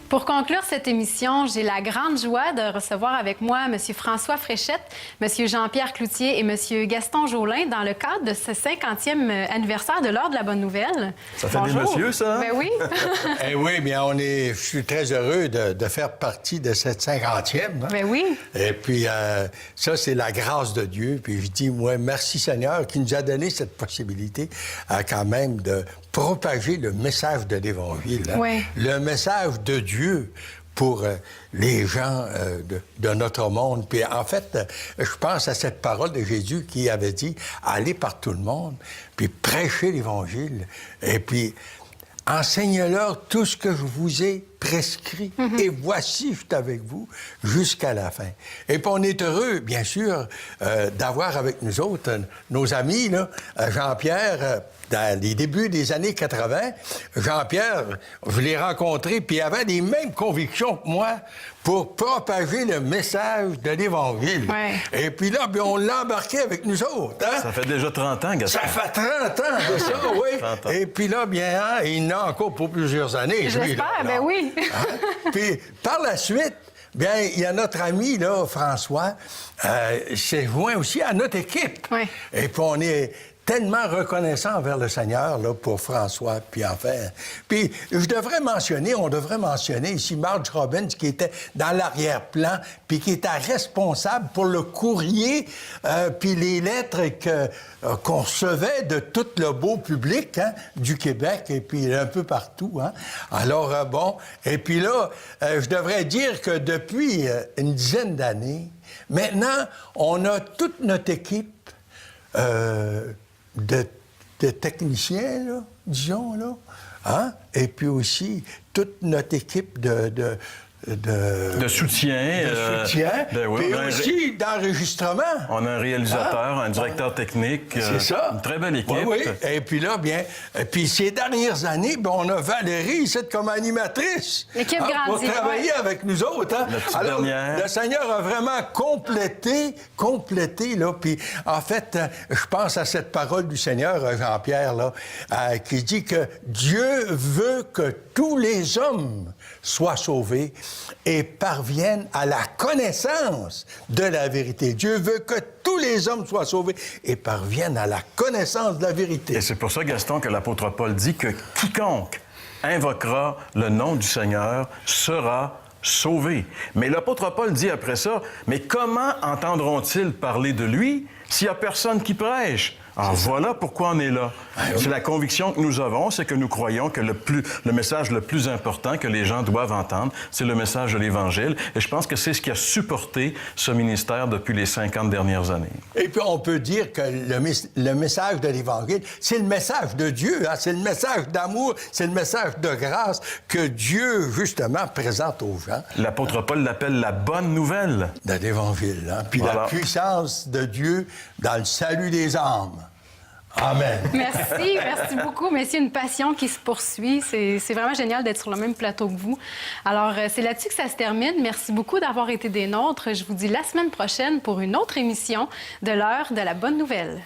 Pour conclure cette émission, j'ai la grande joie de recevoir avec moi M. François Fréchette, M. Jean-Pierre Cloutier et M. Gaston Jolin dans le cadre de ce 50e anniversaire de l'Heure de la Bonne Nouvelle. Ça fait Bonjour. des messieurs, ça? Ben oui. Eh oui, bien, je suis très heureux de faire partie de cette 50e. Hein? Ben oui. Et puis, ça, c'est la grâce de Dieu. Puis je dis, moi, merci Seigneur qui nous a donné cette possibilité quand même de propager le message de l'Évangile. Hein? Oui. Le message de Dieu pour les gens de notre monde. Puis en fait, je pense à cette parole de Jésus qui avait dit « Allez par tout le monde, puis prêchez l'Évangile, et puis enseignez-leur tout ce que je vous ai prescrit. Et voici, je suis avec vous jusqu'à la fin. » Et puis on est heureux, bien sûr, d'avoir avec nous autres nos amis, là, Jean-Pierre... Dans les débuts des années 80, Jean-Pierre, je l'ai rencontré, puis il avait les mêmes convictions que moi pour propager le message de l'Évangile. Ouais. Et puis là, bien, on l'a embarqué avec nous autres. Hein? Ça fait déjà 30 ans, Gaston. Ça fait 30 ans de ça, oui. 30 ans. Et puis là, bien, hein, il en a encore pour plusieurs années. J'espère, ben oui. Hein? Puis par la suite, bien, il y a notre ami, là, François, s'est joint aussi à notre équipe. Ouais. Et puis on est tellement reconnaissant envers le Seigneur là, pour François, puis enfin... Puis on devrait mentionner ici Marge Robbins, qui était dans l'arrière-plan, puis qui était responsable pour le courrier, puis les lettres qu'on recevait de tout le beau public hein, du Québec, et puis un peu partout. Hein. Alors, bon, et puis là, je devrais dire que depuis une dizaine d'années, maintenant, on a toute notre équipe... de techniciens, là, disons, là, hein? Et puis aussi toute notre équipe de soutien. Ben oui, puis aussi d'enregistrement. On a un réalisateur, un directeur technique. C'est ça. Une très belle équipe. Oui, oui. Et puis là, bien, puis ces dernières années, bien, on a Valérie, ici, comme animatrice. L'équipe grandit. Pour travailler avec nous autres. Hein? Alors, le Seigneur a vraiment complété, là. Puis, en fait, je pense à cette parole du Seigneur, Jean-Pierre, là, qui dit que Dieu veut que tous les hommes soient sauvés et parviennent à la connaissance de la vérité. Dieu veut que tous les hommes soient sauvés et parviennent à la connaissance de la vérité. Et c'est pour ça, Gaston, que l'apôtre Paul dit que quiconque invoquera le nom du Seigneur sera sauvé. Mais l'apôtre Paul dit après ça, mais comment entendront-ils parler de lui s'il n'y a personne qui prêche? Alors voilà pourquoi on est là. C'est la conviction que nous avons, c'est que nous croyons que le message le plus important que les gens doivent entendre, c'est le message de l'Évangile. Et je pense que c'est ce qui a supporté ce ministère depuis les 50 dernières années. Et puis on peut dire que le message de l'Évangile, c'est le message de Dieu, hein? C'est le message d'amour, c'est le message de grâce que Dieu, justement, présente aux gens. L'apôtre Paul l'appelle la bonne nouvelle. De l'Évangile, hein? Puis voilà. La puissance de Dieu dans le salut des âmes. Amen. Merci beaucoup. Messieurs, une passion qui se poursuit. C'est vraiment génial d'être sur le même plateau que vous. Alors, c'est là-dessus que ça se termine. Merci beaucoup d'avoir été des nôtres. Je vous dis la semaine prochaine pour une autre émission de l'Heure de la Bonne Nouvelle.